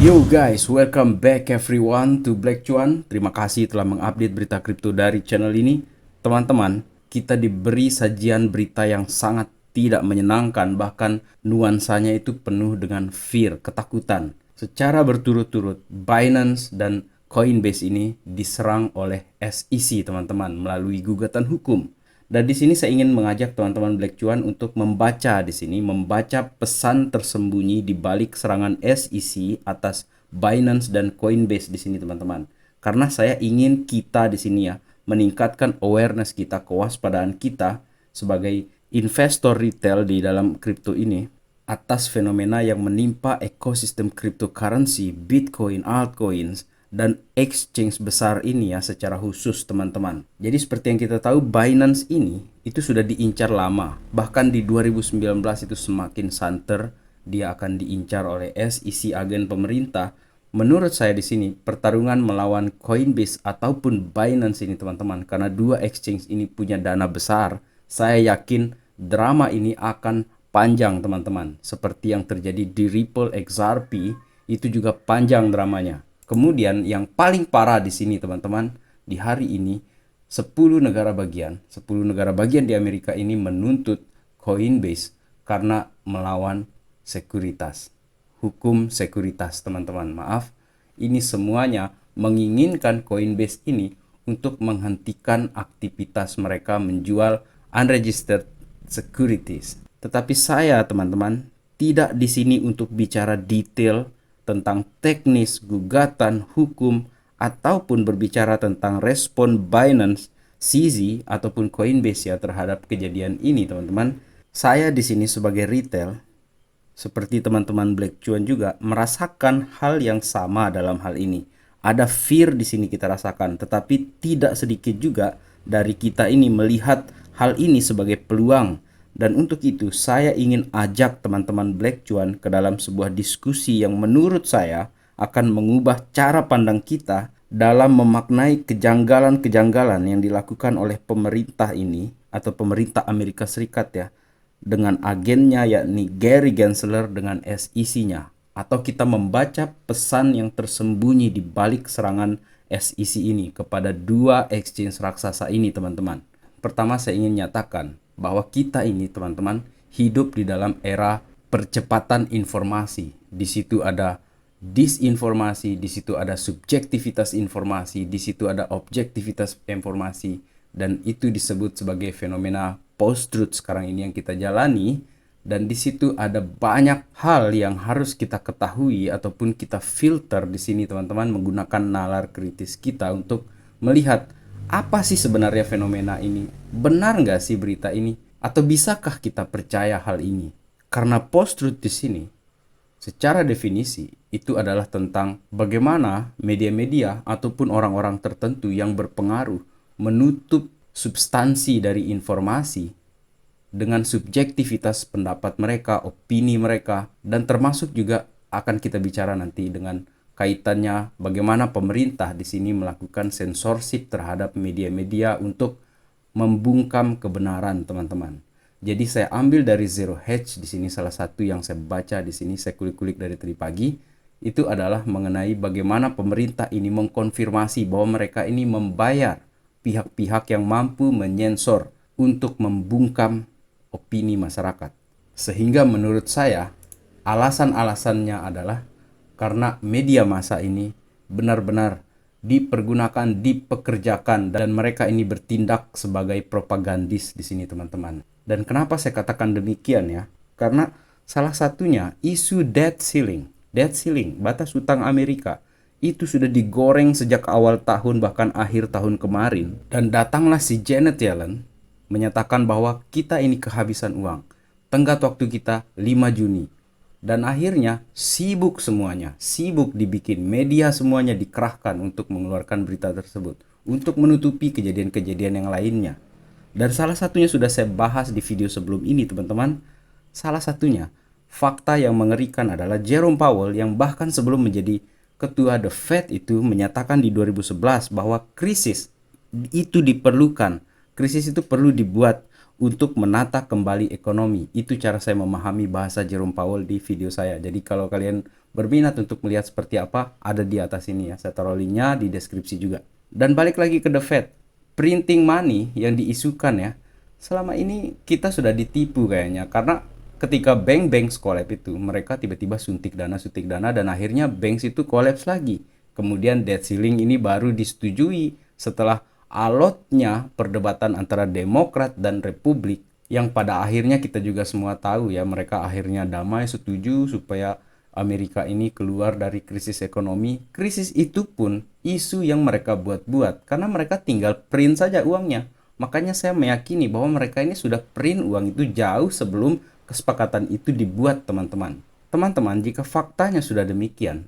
Yo guys, welcome back everyone to Black Cuan. Terima kasih telah mengupdate berita kripto dari channel ini. Teman-teman, kita diberi sajian berita yang sangat tidak menyenangkan, bahkan nuansanya itu penuh dengan fear, ketakutan. Secara berturut-turut, Binance dan Coinbase ini diserang oleh SEC, teman-teman, melalui gugatan hukum. Dan di sini saya ingin mengajak teman-teman Black Cuan untuk membaca di sini, membaca pesan tersembunyi di balik serangan SEC atas Binance dan Coinbase di sini, teman-teman. Karena saya ingin kita di sini ya meningkatkan awareness kita, kewaspadaan kita sebagai investor retail di dalam kripto ini atas fenomena yang menimpa ekosistem cryptocurrency, Bitcoin, altcoins, dan exchange besar ini ya secara khusus, teman-teman. Jadi seperti yang kita tahu, Binance ini itu sudah diincar lama. Bahkan di 2019 itu semakin santer dia akan diincar oleh SEC, agen pemerintah. Menurut saya di sini pertarungan melawan Coinbase ataupun Binance ini, teman-teman, karena dua exchange ini punya dana besar, saya yakin drama ini akan panjang, teman-teman. Seperti yang terjadi di Ripple XRP, itu juga panjang dramanya. Kemudian yang paling parah di sini, teman-teman, di hari ini 10 negara bagian di Amerika ini menuntut Coinbase karena melawan sekuritas. Hukum sekuritas, teman-teman. Maaf, ini semuanya menginginkan Coinbase ini untuk menghentikan aktivitas mereka menjual unregistered securities. Tetapi saya, teman-teman, tidak di sini untuk bicara detail tentang teknis, gugatan, hukum, ataupun berbicara tentang respon Binance, CZ, ataupun Coinbase ya terhadap kejadian ini, teman-teman. Saya di sini sebagai retail, seperti teman-teman Black Cuan juga merasakan hal yang sama dalam hal ini. Ada fear di sini kita rasakan, tetapi tidak sedikit juga dari kita ini melihat hal ini sebagai peluang. Dan untuk itu saya ingin ajak teman-teman Black Cuan ke dalam sebuah diskusi yang menurut saya akan mengubah cara pandang kita dalam memaknai kejanggalan-kejanggalan yang dilakukan oleh pemerintah ini atau pemerintah Amerika Serikat ya, dengan agennya yakni Gary Gensler dengan SEC-nya, atau kita membaca pesan yang tersembunyi di balik serangan SEC ini kepada dua exchange raksasa ini, teman-teman. Pertama, saya ingin nyatakan bahwa kita ini, teman-teman, hidup di dalam era percepatan informasi. Di situ ada disinformasi, di situ ada subjektivitas informasi, di situ ada objektivitas informasi, dan itu disebut sebagai fenomena post-truth sekarang ini yang kita jalani. Dan di situ ada banyak hal yang harus kita ketahui ataupun kita filter di sini, teman-teman, menggunakan nalar kritis kita untuk melihat apa sih sebenarnya fenomena ini? Benar nggak sih berita ini? Atau bisakah kita percaya hal ini? Karena post-truth di sini, secara definisi, itu adalah tentang bagaimana media-media ataupun orang-orang tertentu yang berpengaruh menutup substansi dari informasi dengan subjektivitas pendapat mereka, opini mereka, dan termasuk juga akan kita bicara nanti dengan kaitannya bagaimana pemerintah di sini melakukan sensorship terhadap media-media untuk membungkam kebenaran, teman-teman. Jadi saya ambil dari Zero Hedge di sini, salah satu yang saya baca di sini, saya kulik-kulik dari tadi pagi, itu adalah mengenai bagaimana pemerintah ini mengkonfirmasi bahwa mereka ini membayar pihak-pihak yang mampu menyensor untuk membungkam opini masyarakat. Sehingga menurut saya alasan-alasannya adalah karena media massa ini benar-benar dipergunakan, dipekerjakan, dan mereka ini bertindak sebagai propagandis di sini, teman-teman. Dan kenapa saya katakan demikian ya? Karena salah satunya isu debt ceiling, batas utang Amerika, itu sudah digoreng sejak awal tahun bahkan akhir tahun kemarin. Dan datanglah si Janet Yellen menyatakan bahwa kita ini kehabisan uang. Tenggat waktu kita 5 Juni. Dan akhirnya sibuk semuanya, sibuk dibikin, media semuanya dikerahkan untuk mengeluarkan berita tersebut, untuk menutupi kejadian-kejadian yang lainnya. Dan salah satunya sudah saya bahas di video sebelum ini, teman-teman. Salah satunya, fakta yang mengerikan adalah Jerome Powell yang bahkan sebelum menjadi ketua The Fed itu menyatakan di 2011 bahwa krisis itu diperlukan. Krisis itu perlu dibuat untuk menata kembali ekonomi. Itu cara saya memahami bahasa Jerome Powell di video saya. Jadi kalau kalian berminat untuk melihat seperti apa, ada di atas ini ya. Saya taruh linknya di deskripsi juga. Dan balik lagi ke The Fed, printing money yang diisukan ya, selama ini kita sudah ditipu kayaknya. Karena ketika bank-bank collapse itu, mereka tiba-tiba suntik dana, dan akhirnya banks itu collapse lagi. Kemudian debt ceiling ini baru disetujui setelah alotnya perdebatan antara Demokrat dan Republik, yang pada akhirnya kita juga semua tahu ya, mereka akhirnya damai, setuju supaya Amerika ini keluar dari krisis ekonomi. Krisis itu pun isu yang mereka buat-buat karena mereka tinggal print saja uangnya. Makanya saya meyakini bahwa mereka ini sudah print uang itu jauh sebelum kesepakatan itu dibuat, teman-teman. Teman-teman, jika faktanya sudah demikian,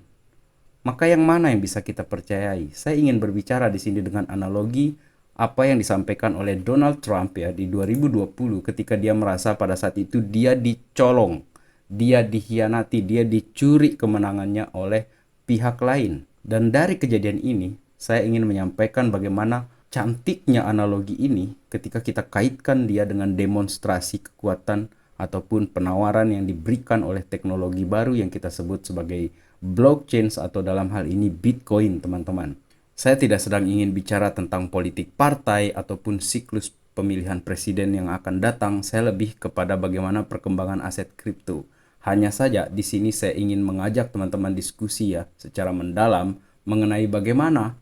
maka yang mana yang bisa kita percayai? Saya ingin berbicara di sini dengan analogi apa yang disampaikan oleh Donald Trump ya di 2020, ketika dia merasa pada saat itu dia dicolong, dia dikhianati, dia dicuri kemenangannya oleh pihak lain. Dan dari kejadian ini, saya ingin menyampaikan bagaimana cantiknya analogi ini ketika kita kaitkan dia dengan demonstrasi kekuatan ataupun penawaran yang diberikan oleh teknologi baru yang kita sebut sebagai blockchain atau dalam hal ini Bitcoin, teman-teman. Saya tidak sedang ingin bicara tentang politik partai ataupun siklus pemilihan presiden yang akan datang. Saya lebih kepada bagaimana perkembangan aset kripto. Hanya saja di sini saya ingin mengajak teman-teman diskusi ya secara mendalam mengenai bagaimana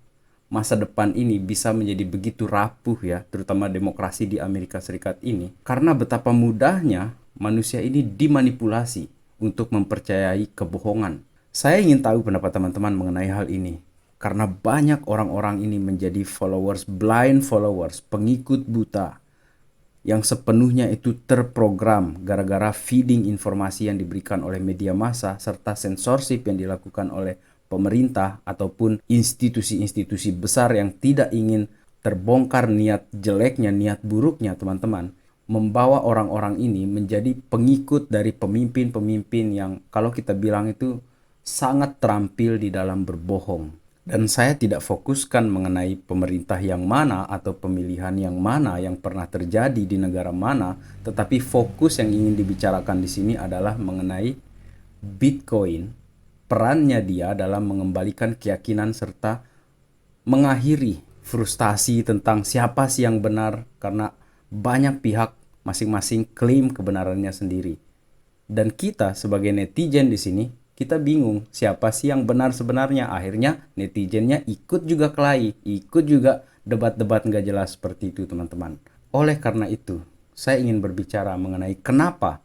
masa depan ini bisa menjadi begitu rapuh ya, terutama demokrasi di Amerika Serikat ini, karena betapa mudahnya manusia ini dimanipulasi untuk mempercayai kebohongan. Saya ingin tahu pendapat teman-teman mengenai hal ini, karena banyak orang-orang ini menjadi followers, blind followers, pengikut buta, yang sepenuhnya itu terprogram gara-gara feeding informasi yang diberikan oleh media massa serta censorship yang dilakukan oleh pemerintah ataupun institusi-institusi besar yang tidak ingin terbongkar niat jeleknya, niat buruknya, teman-teman, membawa orang-orang ini menjadi pengikut dari pemimpin-pemimpin yang kalau kita bilang itu sangat terampil di dalam berbohong. Dan saya tidak fokuskan mengenai pemerintah yang mana atau pemilihan yang mana yang pernah terjadi di negara mana, tetapi fokus yang ingin dibicarakan di sini adalah mengenai Bitcoin, perannya dia dalam mengembalikan keyakinan serta mengakhiri frustasi tentang siapa sih yang benar, karena banyak pihak masing-masing klaim kebenarannya sendiri. Dan kita sebagai netizen di sini, kita bingung siapa sih yang benar sebenarnya. Akhirnya netizennya ikut juga kelahi, ikut juga debat-debat nggak jelas seperti itu, teman-teman. Oleh karena itu, saya ingin berbicara mengenai kenapa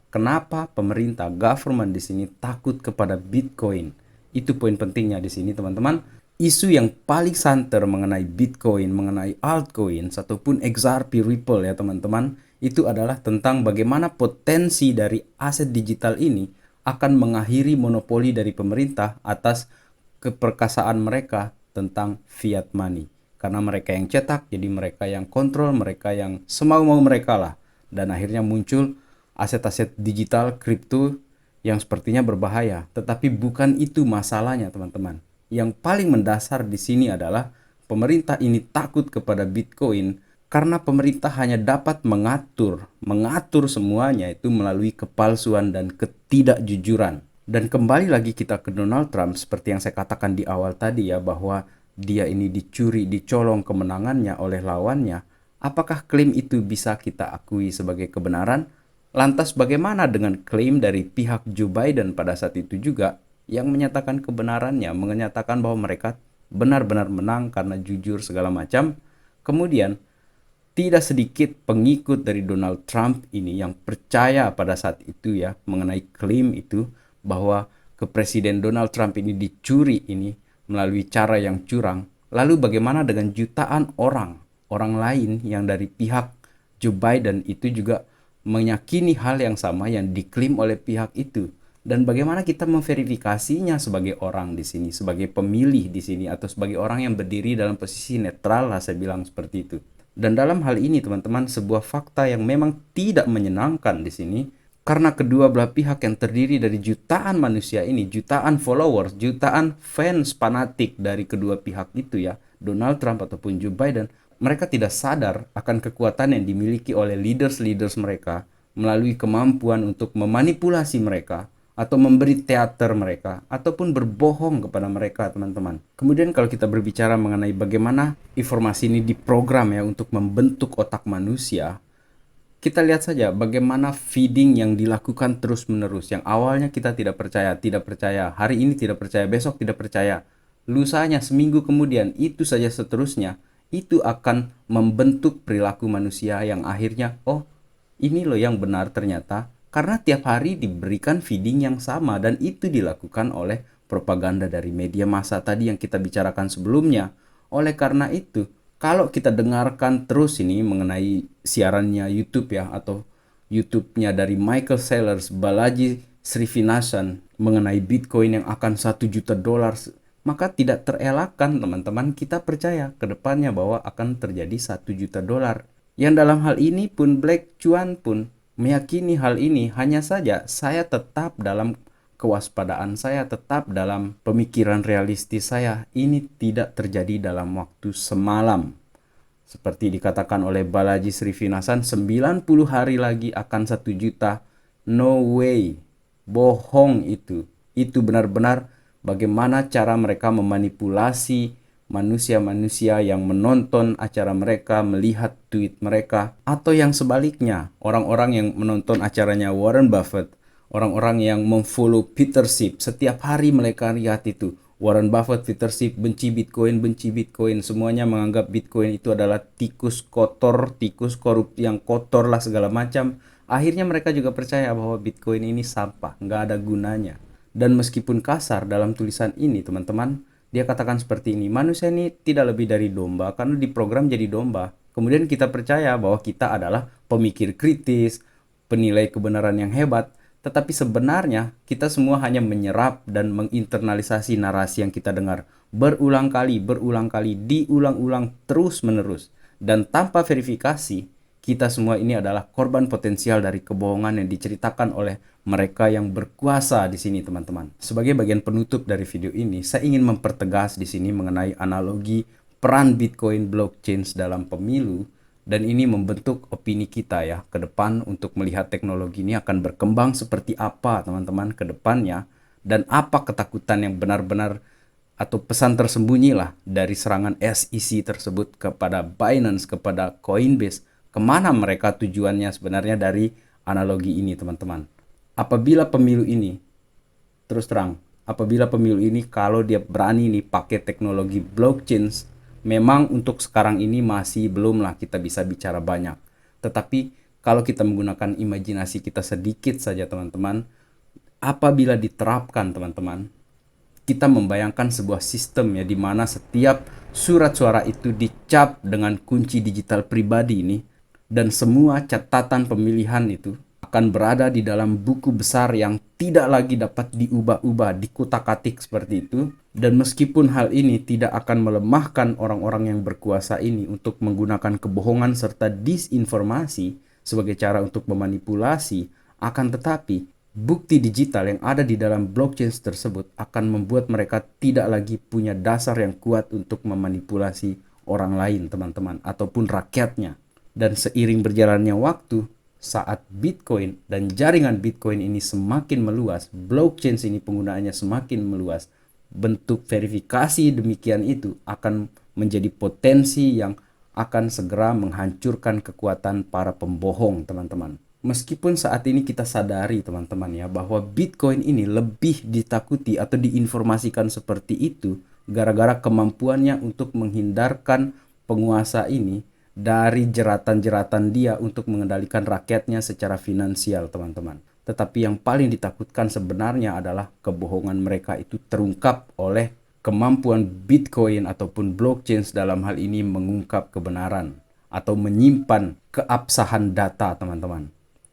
pemerintah, government di sini takut kepada Bitcoin. Itu poin pentingnya di sini, teman-teman. Isu yang paling santer mengenai Bitcoin, mengenai altcoin, ataupun XRP Ripple ya teman-teman, itu adalah tentang bagaimana potensi dari aset digital ini akan mengakhiri monopoli dari pemerintah atas keperkasaan mereka tentang fiat money. Karena mereka yang cetak, jadi mereka yang kontrol, mereka yang semau-mau mereka lah. Dan akhirnya muncul aset-aset digital, kripto yang sepertinya berbahaya. Tetapi bukan itu masalahnya, teman-teman. Yang paling mendasar di sini adalah pemerintah ini takut kepada Bitcoin karena pemerintah hanya dapat mengatur semuanya itu melalui kepalsuan dan ketidakjujuran. Dan kembali lagi kita ke Donald Trump, seperti yang saya katakan di awal tadi ya, bahwa dia ini dicuri, dicolong kemenangannya oleh lawannya. Apakah klaim itu bisa kita akui sebagai kebenaran? Lantas bagaimana dengan klaim dari pihak Joe Biden pada saat itu juga yang menyatakan kebenarannya, menyatakan bahwa mereka benar-benar menang karena jujur segala macam. Kemudian tidak sedikit pengikut dari Donald Trump ini yang percaya pada saat itu ya mengenai klaim itu bahwa Presiden Donald Trump ini dicuri ini melalui cara yang curang. Lalu bagaimana dengan jutaan orang lain yang dari pihak Joe Biden itu juga meyakini hal yang sama yang diklaim oleh pihak itu? Dan bagaimana kita memverifikasinya sebagai orang di sini, sebagai pemilih di sini, atau sebagai orang yang berdiri dalam posisi netral lah, saya bilang seperti itu. Dan dalam hal ini teman-teman, sebuah fakta yang memang tidak menyenangkan di sini, karena kedua belah pihak yang terdiri dari jutaan manusia ini, jutaan followers, jutaan fans fanatik dari kedua pihak itu ya, Donald Trump ataupun Joe Biden, mereka tidak sadar akan kekuatan yang dimiliki oleh leaders-leaders mereka melalui kemampuan untuk memanipulasi mereka atau memberi teater mereka ataupun berbohong kepada mereka, teman-teman. Kemudian kalau kita berbicara mengenai bagaimana informasi ini diprogram ya untuk membentuk otak manusia, kita lihat saja bagaimana feeding yang dilakukan terus-menerus. Yang awalnya kita tidak percaya, hari ini tidak percaya, besok tidak percaya. Lusanya, seminggu kemudian, itu saja seterusnya. Itu akan membentuk perilaku manusia yang akhirnya, oh ini loh yang benar ternyata. Karena tiap hari diberikan feeding yang sama dan itu dilakukan oleh propaganda dari media massa tadi yang kita bicarakan sebelumnya. Oleh karena itu, kalau kita dengarkan terus ini mengenai siarannya YouTube ya, atau YouTube-nya dari Michael Saylor, Balaji Srinivasan mengenai Bitcoin yang akan $1 juta, maka tidak terelakkan teman-teman kita percaya ke depannya bahwa akan terjadi $1 juta. Yang dalam hal ini pun Black Chuan pun meyakini hal ini, hanya saja saya tetap dalam kewaspadaan saya, tetap dalam pemikiran realistis saya. Ini tidak terjadi dalam waktu semalam. Seperti dikatakan oleh Balaji Srinivasan, 90 hari lagi akan 1 juta. No way. Bohong itu. Itu benar-benar bagaimana cara mereka memanipulasi manusia-manusia yang menonton acara mereka, melihat tweet mereka, atau yang sebaliknya, orang-orang yang menonton acaranya Warren Buffett, orang-orang yang memfollow Peter Schiff, setiap hari mereka lihat itu. Warren Buffett, Peter Schiff benci Bitcoin, semuanya menganggap Bitcoin itu adalah tikus kotor, tikus korup yang kotor lah segala macam. Akhirnya mereka juga percaya bahwa Bitcoin ini sampah, nggak ada gunanya. Dan meskipun kasar dalam tulisan ini, teman-teman, dia katakan seperti ini, manusia ini tidak lebih dari domba karena diprogram jadi domba. Kemudian kita percaya bahwa kita adalah pemikir kritis, penilai kebenaran yang hebat, tetapi sebenarnya kita semua hanya menyerap dan menginternalisasi narasi yang kita dengar berulang kali, diulang-ulang terus-menerus. Dan tanpa verifikasi, kita semua ini adalah korban potensial dari kebohongan yang diceritakan oleh mereka yang berkuasa di sini, teman-teman. Sebagai bagian penutup dari video ini, saya ingin mempertegas di sini mengenai analogi peran Bitcoin blockchain dalam pemilu, dan ini membentuk opini kita ya ke depan untuk melihat teknologi ini akan berkembang seperti apa, teman-teman, ke depannya, dan apa ketakutan yang benar-benar atau pesan tersembunyi lah dari serangan SEC tersebut kepada Binance, kepada Coinbase. Kemana mereka tujuannya sebenarnya dari analogi ini, teman-teman? Apabila pemilu ini, terus terang, apabila pemilu ini kalau dia berani nih pakai teknologi blockchain, memang untuk sekarang ini masih belum lah kita bisa bicara banyak. Tetapi kalau kita menggunakan imajinasi kita sedikit saja, teman-teman, apabila diterapkan, teman-teman, kita membayangkan sebuah sistem ya di mana setiap surat suara itu dicap dengan kunci digital pribadi ini, dan semua catatan pemilihan itu akan berada di dalam buku besar yang tidak lagi dapat diubah-ubah, dikutak-atik seperti itu. Dan meskipun hal ini tidak akan melemahkan orang-orang yang berkuasa ini untuk menggunakan kebohongan serta disinformasi sebagai cara untuk memanipulasi, akan tetapi bukti digital yang ada di dalam blockchain tersebut akan membuat mereka tidak lagi punya dasar yang kuat untuk memanipulasi orang lain, teman-teman, ataupun rakyatnya. Dan seiring berjalannya waktu, saat Bitcoin dan jaringan Bitcoin ini semakin meluas, blockchain ini penggunaannya semakin meluas, bentuk verifikasi demikian itu akan menjadi potensi yang akan segera menghancurkan kekuatan para pembohong, teman-teman. Meskipun saat ini kita sadari, teman-teman ya, bahwa Bitcoin ini lebih ditakuti atau diinformasikan seperti itu gara-gara kemampuannya untuk menghindarkan penguasa ini dari jeratan-jeratan dia untuk mengendalikan rakyatnya secara finansial, teman-teman. Tetapi yang paling ditakutkan sebenarnya adalah kebohongan mereka itu terungkap oleh kemampuan Bitcoin ataupun blockchain dalam hal ini mengungkap kebenaran atau menyimpan keabsahan data, teman-teman.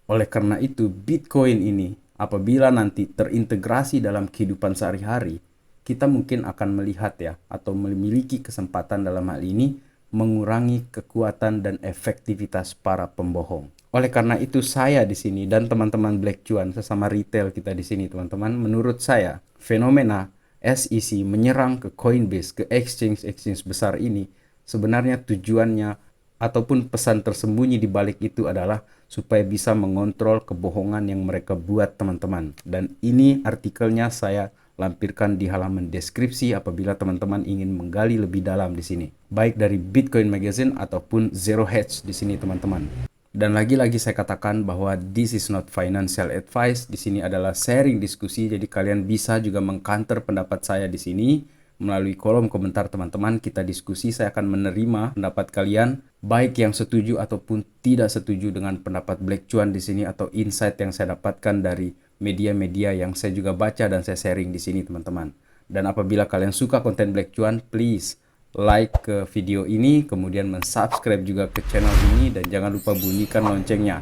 Oleh karena itu, Bitcoin ini apabila nanti terintegrasi dalam kehidupan sehari-hari, kita mungkin akan melihat ya, atau memiliki kesempatan dalam hal ini mengurangi kekuatan dan efektivitas para pembohong. Oleh karena itu saya di sini dan teman-teman Black Chuan, sesama retail kita di sini, teman-teman, menurut saya fenomena SEC menyerang ke Coinbase, ke exchange besar ini Sebenarnya tujuannya ataupun pesan tersembunyi di balik itu adalah supaya bisa mengontrol kebohongan yang mereka buat, teman-teman. Dan ini artikelnya saya lampirkan di halaman deskripsi apabila teman-teman ingin menggali lebih dalam di sini. Baik dari Bitcoin Magazine ataupun Zero Hedge di sini, teman-teman. Dan lagi-lagi saya katakan bahwa this is not financial advice. Di sini adalah sharing diskusi, jadi kalian bisa juga mengcounter pendapat saya di sini melalui kolom komentar teman-teman. Kita diskusi, saya akan menerima pendapat kalian, baik yang setuju ataupun tidak setuju dengan pendapat Black Cuan di sini atau insight yang saya dapatkan dari media-media yang saya juga baca dan saya sharing di sini, teman-teman. Dan apabila kalian suka konten Black Cuan, please like ke video ini, kemudian mensubscribe juga ke channel ini, dan jangan lupa bunyikan loncengnya.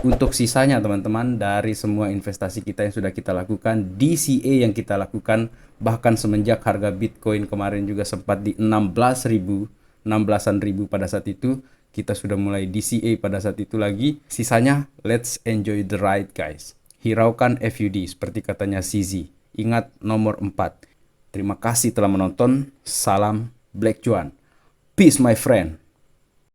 Untuk sisanya, teman-teman, dari semua investasi kita yang sudah kita lakukan, DCA yang kita lakukan, bahkan semenjak harga Bitcoin kemarin juga sempat di 16.000 pada saat itu, kita sudah mulai DCA pada saat itu lagi. Sisanya, let's enjoy the ride, guys. Hiraukan FUD, seperti katanya CZ. Ingat nomor 4. Terima kasih telah menonton. Salam Black Cuan. Peace, my friend.